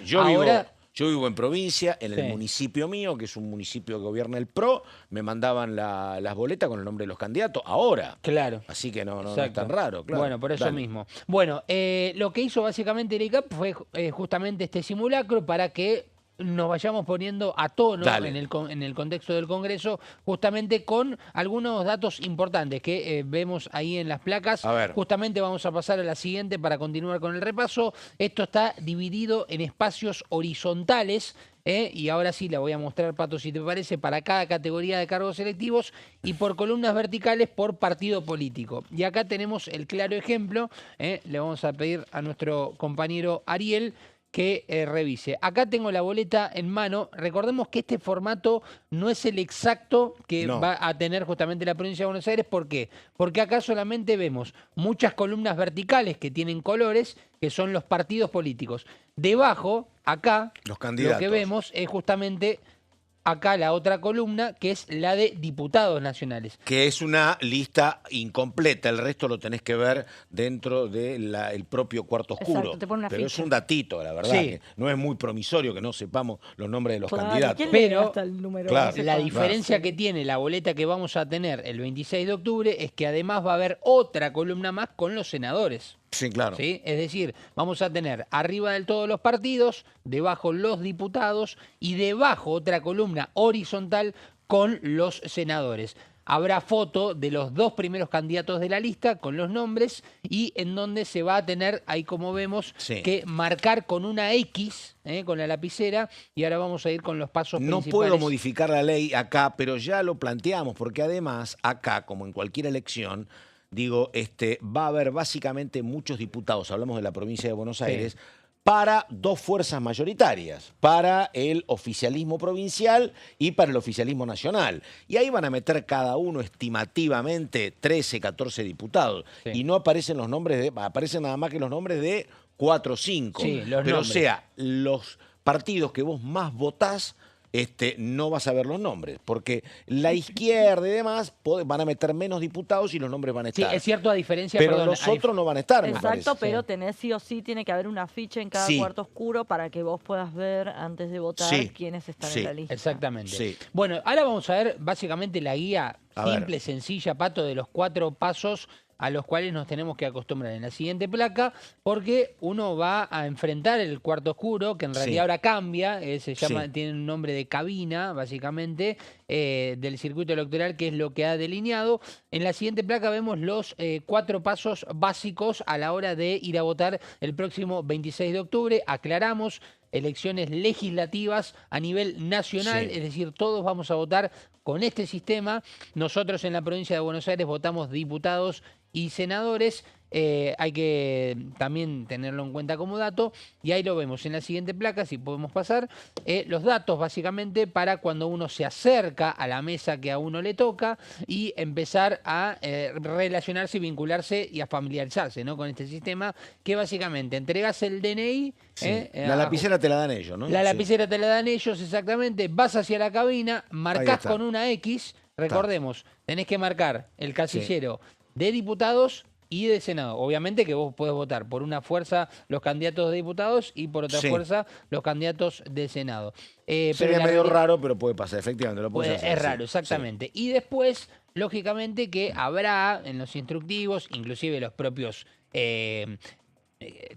yo vivo en provincia, en el Sí. municipio mío, que es un municipio que gobierna el PRO, me mandaban las boletas con el nombre de los candidatos, ahora. Claro. Así que no es Exacto. tan raro, claro. Bueno, por eso Dale. mismo. Bueno, lo que hizo básicamente el ICAP fue justamente este simulacro para que nos vayamos poniendo a tono Dale. en el contexto del Congreso, justamente con algunos datos importantes que vemos ahí en las placas. A ver. Justamente vamos a pasar a la siguiente para continuar con el repaso. Esto está dividido en espacios horizontales. Y ahora sí la voy a mostrar, Pato, si te parece, para cada categoría de cargos electivos y por columnas verticales por partido político. Y acá tenemos el claro ejemplo, le vamos a pedir a nuestro compañero Ariel que revise. Acá tengo la boleta en mano. Recordemos que este formato no es el exacto que va a tener justamente la provincia de Buenos Aires. ¿Por qué? Porque acá solamente vemos muchas columnas verticales que tienen colores, que son los partidos políticos. Debajo, acá, los candidatos. Lo que vemos es justamente acá la otra columna, que es la de diputados nacionales. Que es una lista incompleta, el resto lo tenés que ver dentro del propio cuarto oscuro. Exacto, te pone una pero ficha. es un datito, la verdad, Sí. que no es muy promisorio que no sepamos los nombres de los Claro, candidatos. ¿quién Pero, lee hasta el número? claro, No sé La cuánto. diferencia que tiene la boleta que vamos a tener el 26 de octubre es que además va a haber otra columna más con los senadores. Sí, claro. ¿Sí? Es decir, vamos a tener arriba del todo los partidos, debajo los diputados y debajo otra columna horizontal con los senadores. Habrá foto de los dos primeros candidatos de la lista con los nombres y en donde se va a tener, ahí como vemos, Sí. que marcar con una X, con la lapicera, y ahora vamos a ir con los pasos No principales. puedo modificar la ley acá, pero ya lo planteamos, porque además acá, como en cualquier elección, digo, va a haber básicamente muchos diputados, hablamos de la provincia de Buenos Aires, para dos fuerzas mayoritarias, para el oficialismo provincial y para el oficialismo nacional. Y ahí van a meter cada uno estimativamente 13, 14 diputados. Sí. Y no aparecen los nombres aparecen nada más que los nombres de 4 o 5. Sí, los Pero nombres. o sea, los partidos que vos más votás, no vas a ver los nombres, porque la izquierda y demás van a meter menos diputados y los nombres van a Sí, estar. es cierto, a diferencia... Pero perdón, los otros no van a estar, me Exacto, parece. pero tenés sí o sí, tiene que haber una ficha en cada Sí. cuarto oscuro para que vos puedas ver antes de votar Sí. quiénes están Sí. en la lista. Exactamente. Sí. Bueno, ahora vamos a ver básicamente la guía A ver. simple, sencilla, Pato, de los 4 pasos a los cuales nos tenemos que acostumbrar en la siguiente placa, porque uno va a enfrentar el cuarto oscuro, que en realidad Sí. ahora cambia, se llama, Sí. tiene un nombre de cabina, básicamente, del circuito electoral, que es lo que ha delineado. En la siguiente placa vemos los 4 pasos básicos a la hora de ir a votar el próximo 26 de octubre. Aclaramos, elecciones legislativas a nivel nacional, Sí. es decir, todos vamos a votar con este sistema. Nosotros en la provincia de Buenos Aires votamos diputados y senadores. Hay que también tenerlo en cuenta como dato, y ahí lo vemos en la siguiente placa, si podemos pasar, los datos básicamente para cuando uno se acerca a la mesa que a uno le toca y empezar a relacionarse y vincularse y a familiarizarse, ¿no?, con este sistema, que básicamente entregas el DNI. Sí. La lapicera te la dan ellos, ¿no? La Sí. lapicera te la dan ellos, exactamente. Vas hacia la cabina, Ahí marcás está. con una X. Recordemos, tenés que marcar el casillero de diputados y de Senado. Obviamente que vos podés votar por una fuerza los candidatos de diputados y por otra Sí. fuerza los candidatos de Senado. Sería la medio realidad- raro, pero puede pasar, efectivamente, lo puedes hacer. es sí. raro, exactamente. Y después, lógicamente, que habrá en los instructivos, inclusive los propios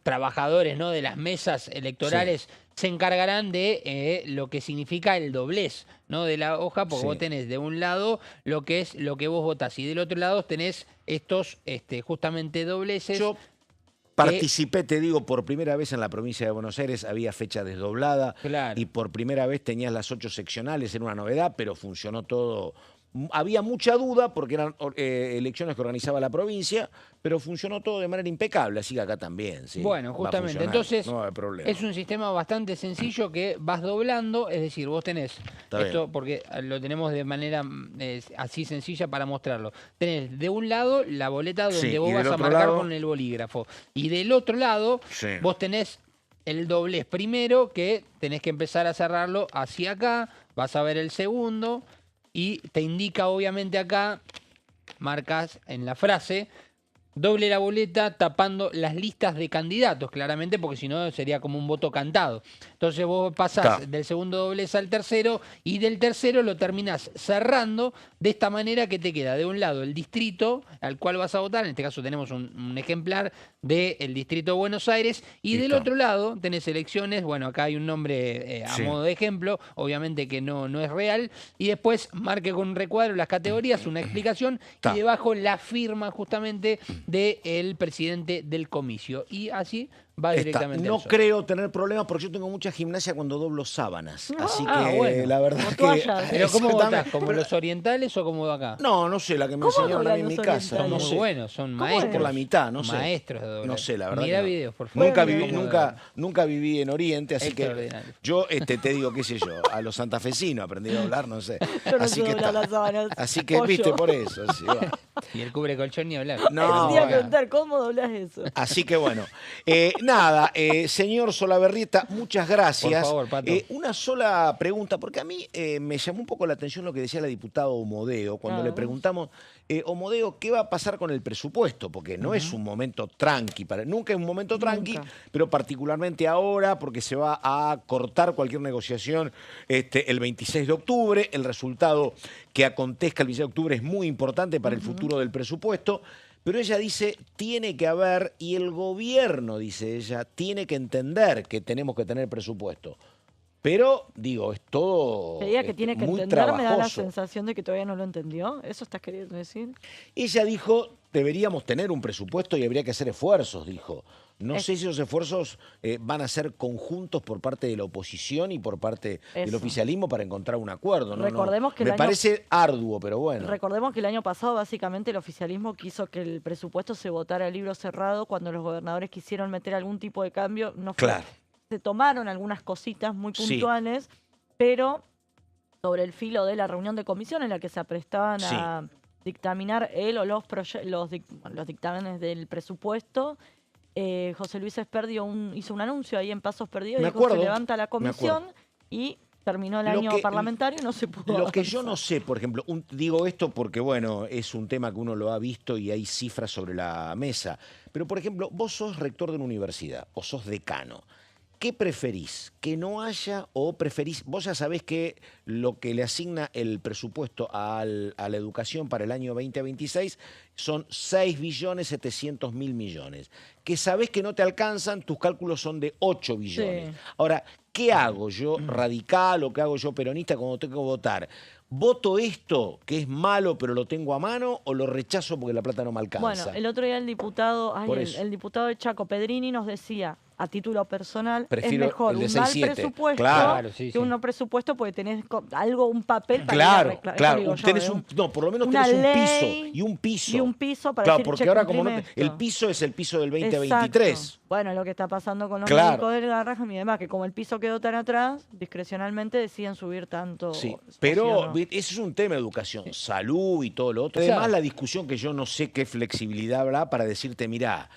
trabajadores, ¿no?, de las mesas electorales se encargarán de lo que significa el doblez, ¿no?, de la hoja, porque Sí. vos tenés de un lado lo que es lo que vos votás y del otro lado tenés estos justamente dobleces. Yo participé, te digo, por primera vez en la provincia de Buenos Aires, había fecha desdoblada Claro. y por primera vez tenías las 8 seccionales, era una novedad, pero funcionó todo. Había mucha duda porque eran elecciones que organizaba la provincia, pero funcionó todo de manera impecable, así que acá también. Sí, Bueno, va a justamente. funcionar, Entonces, no va a haber problema. es un sistema bastante sencillo que vas doblando, es decir, vos tenés Está esto, bien. porque lo tenemos de manera así sencilla para mostrarlo. Tenés de un lado la boleta donde Sí, vos y vas del a otro marcar lado- con el bolígrafo. Y del otro lado, Sí. vos tenés el doblez primero, que tenés que empezar a cerrarlo hacia acá, vas a ver el segundo, y te indica obviamente acá, marcas en la frase, doble la boleta tapando las listas de candidatos, claramente, porque si no sería como un voto cantado. Entonces vos pasás Claro. del segundo doblez al tercero y del tercero lo terminás cerrando de esta manera que te queda de un lado el distrito al cual vas a votar, en este caso tenemos un ejemplar del distrito de Buenos Aires, y del Listo. otro lado tenés elecciones, bueno, acá hay un nombre a Sí. modo de ejemplo, obviamente que no es real, y después marque con un recuadro las categorías, una explicación, Ta. y debajo la firma justamente del presidente del comicio. Y así Va Está. directamente No al sol. creo tener problemas porque yo tengo mucha gimnasia cuando doblo sábanas. Así Ah, que bueno. la verdad Como que... toallas. Pero ¿cómo Exactamente. votás? ¿Como Pero- los orientales o como acá? No sé, la que me ¿Cómo enseñaron a mí en doblan mi los casa. Son No muy sé. buenos, son ¿Cómo maestros. es? Por la mitad, no sé. Maestros de doblar. No sé, la verdad. Mirá que no. videos, por favor. Nunca Bueno, viví, Cómo nunca viví en Oriente, así que Extraordinario. yo te digo, qué sé yo, a los santafesinos aprendí a doblar, no sé. Yo no Así sé que doblar está. las sábanas. Así que, Pollo. viste, por eso. Sí, va. Y el cubre colchón ni hablar. No, Te iba a bueno. preguntar, ¿cómo doblas eso? Así que bueno, nada, señor Solabarrieta, muchas gracias. Por favor, Pato. Una sola pregunta, porque a mí me llamó un poco la atención lo que decía la diputada Omodeo, cuando le preguntamos, Omodeo, ¿qué va a pasar con el presupuesto? Porque no es un momento tranqui, nunca es un momento tranqui, Nunca. pero particularmente ahora, porque se va a cortar cualquier negociación el 26 de octubre, el resultado que acontezca el 26 de octubre es muy importante para el futuro del presupuesto. Pero ella dice, tiene que haber, y el gobierno, dice ella, tiene que entender que tenemos que tener presupuesto. Pero, digo, es todo Que diga que tiene que muy entender, me da la trabajoso. sensación de que todavía no lo entendió. ¿Eso estás queriendo decir? Ella dijo, deberíamos tener un presupuesto y habría que hacer esfuerzos, dijo. No sé si esos esfuerzos van a ser conjuntos por parte de la oposición y por parte del Eso. oficialismo para encontrar un acuerdo. No, Recordemos que el me año- parece arduo, pero bueno. Recordemos que el año pasado básicamente el oficialismo quiso que el presupuesto se votara a libro cerrado cuando los gobernadores quisieron meter algún tipo de cambio. No fue, Claro. Se tomaron algunas cositas muy Sí. puntuales, pero sobre el filo de la reunión de comisión en la que se aprestaban Sí. a dictaminar él o los dictámenes del presupuesto, José Luis Esper hizo un anuncio ahí en Pasos Perdidos y Me dijo, se acuerdo, levanta la me acuerdo. comisión y terminó el Lo año que- parlamentario y no se pudo Lo que yo avanzar. no sé, por ejemplo, digo esto porque, bueno, es un tema que uno lo ha visto y hay cifras sobre la mesa. Pero, por ejemplo, vos sos rector de una universidad o sos decano. ¿Qué preferís? ¿Que no haya o preferís? Vos ya sabés que lo que le asigna el presupuesto a la educación para el año 2026 son 6.700.000.000.000. Que sabés que no te alcanzan, tus cálculos son de 8 billones. Sí. Ahora, ¿qué hago yo radical o qué hago yo peronista cuando tengo que votar? ¿Voto esto que es malo pero lo tengo a mano o lo rechazo porque la plata no me alcanza? Bueno, el otro día el diputado, Por eso. el diputado de Chaco, Pedrini, nos decía, a título personal, Prefiero es mejor el de un mal 6-7. presupuesto Claro, sí, que sí. un no presupuesto porque tenés un papel para ir a Claro, reclamar. Eso claro. digo yo, Tenés ¿eh? no, por lo menos Una tenés un ley piso y un piso. y un piso para Claro, decir, porque che, ahora como no, cumplime el esto. piso es el piso del 2023. Exacto. Bueno, lo que está pasando con los Claro. médicos del Garrahan y demás, que como el piso quedó tan atrás, discrecionalmente deciden subir tanto. Sí, ¿o pero no? ese es un tema de educación, salud y todo lo otro. Además, Claro. la discusión que yo no sé qué flexibilidad habrá para decirte, mirá,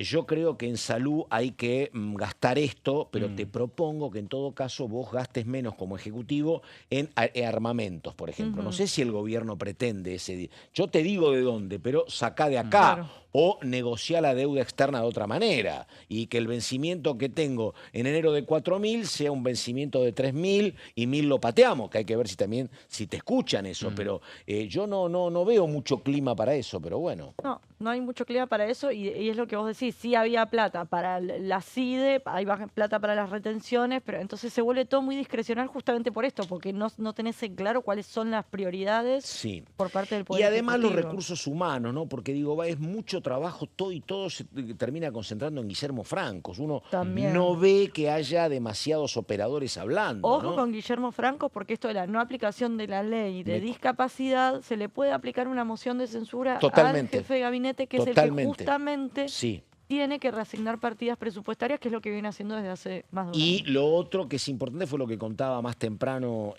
yo creo que en salud hay que gastar esto, pero te propongo que en todo caso vos gastes menos como ejecutivo en armamentos, por ejemplo. No sé si el gobierno pretende ese... Yo te digo de dónde, pero sacá de acá. Claro. O negociar la deuda externa de otra manera y que el vencimiento que tengo en enero de 4.000 sea un vencimiento de 3.000 y 1.000 lo pateamos, que hay que ver si te escuchan eso, pero yo no veo mucho clima para eso, pero bueno. No hay mucho clima para eso y es lo que vos decís, sí había plata para la CIDE, hay plata para las retenciones, pero entonces se vuelve todo muy discrecional justamente por esto, porque no tenés en claro cuáles son las prioridades Sí. por parte del Poder Y además los Ejecutivo. recursos humanos, ¿no? Porque digo, es mucho trabajo, todo se termina concentrando en Guillermo Francos. Uno También. no ve que haya demasiados operadores hablando, Ojo ¿no? con Guillermo Franco, porque esto de la no aplicación de la ley de Me- discapacidad, se le puede aplicar una moción de censura Totalmente. al jefe de gabinete, que es el Totalmente. que justamente Sí. tiene que reasignar partidas presupuestarias, que es lo que viene haciendo desde hace más de un Y año. lo otro que es importante fue lo que contaba más temprano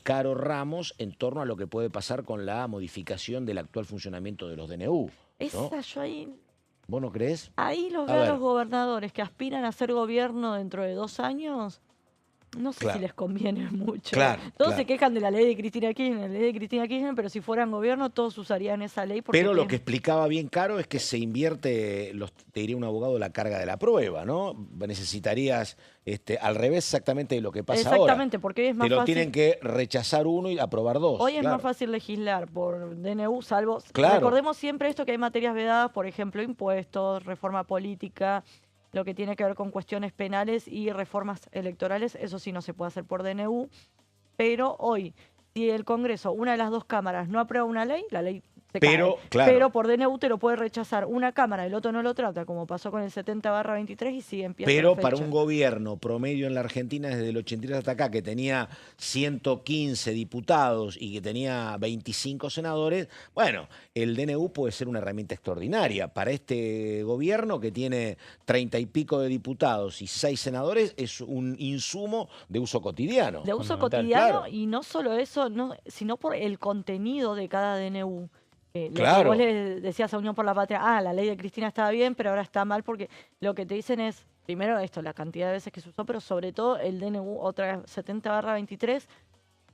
Caro Ramos en torno a lo que puede pasar con la modificación del actual funcionamiento de los DNU. ¿no? Esa yo ¿Vos no crees? ahí los A veo a ver. los gobernadores que aspiran a ser gobierno dentro de 2 años. No sé Claro. si les conviene mucho. Claro, Todos claro. se quejan de la ley de Cristina Kirchner, pero si fueran gobierno todos usarían esa ley. Porque Pero lo que tienen- explicaba bien Caro es que se invierte, te diría un abogado, la carga de la prueba, ¿no? Necesitarías al revés exactamente de lo que pasa ahora. Exactamente, porque hoy es más Te lo fácil. tienen que rechazar uno y aprobar dos. Hoy es claro. más fácil legislar por DNU, salvo... Claro. Recordemos siempre esto que hay materias vedadas, por ejemplo, impuestos, reforma política, lo que tiene que ver con cuestiones penales y reformas electorales, eso sí no se puede hacer por DNU. Pero hoy, si el Congreso, una de las dos cámaras, no aprueba una ley, la ley se Pero, cae. claro. Pero por DNU te lo puede rechazar una Cámara, el otro no lo trata, como pasó con el 70/23 y sigue en pie hasta Pero la para fecha. un gobierno promedio en la Argentina desde el 83 hasta acá, que tenía 115 diputados y que tenía 25 senadores, bueno, el DNU puede ser una herramienta extraordinaria. Para este gobierno que tiene 30 y pico de diputados y 6 senadores, es un insumo de uso cotidiano. De uso Fundamental, cotidiano, claro. y no solo eso, sino por el contenido de cada DNU. Claro. Vos le decías a Unión por la Patria, la ley de Cristina estaba bien, pero ahora está mal, porque lo que te dicen es, primero esto, la cantidad de veces que se usó, pero sobre todo el DNU, otra vez 70/23,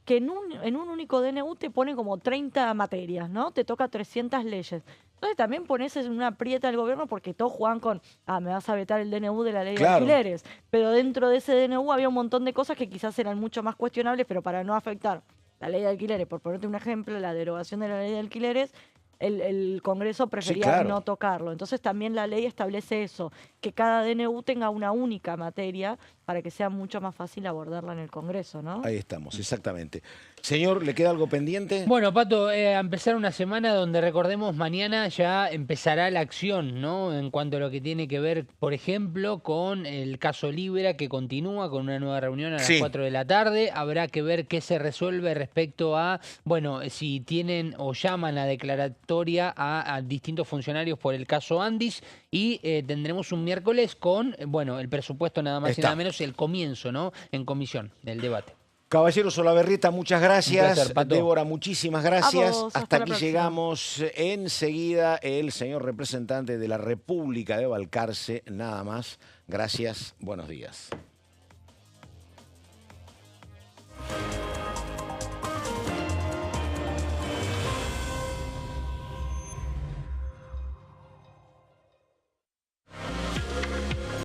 que en un único DNU te pone como 30 materias, ¿no? Te toca 300 leyes. Entonces también pones en una aprieta al gobierno porque todos juegan con, me vas a vetar el DNU de la ley de Claro. alquileres. Pero dentro de ese DNU había un montón de cosas que quizás eran mucho más cuestionables, pero para no afectar la ley de alquileres, por ponerte un ejemplo, la derogación de la ley de alquileres, el Congreso prefería claro. no tocarlo. Entonces también la ley establece eso, que cada DNU tenga una única materia para que sea mucho más fácil abordarla en el Congreso, ¿no? Ahí estamos, exactamente. Señor, ¿le queda algo pendiente? Bueno, Pato, a empezar una semana donde, recordemos, mañana ya empezará la acción, ¿no? En cuanto a lo que tiene que ver, por ejemplo, con el caso Libra, que continúa con una nueva reunión a las 4 de la tarde. Habrá que ver qué se resuelve respecto a, bueno, si tienen o llaman a declaratoria a distintos funcionarios por el caso Andis. Y tendremos un miércoles con, bueno, el presupuesto nada más y nada menos, el comienzo, ¿no? En comisión del debate. Caballero Solaberrieta, muchas gracias. Un placer, Pato. Débora, muchísimas gracias. A vos, hasta Hasta la aquí próxima. llegamos. Enseguida el señor representante de la República de Balcarce, nada más. Gracias, buenos días.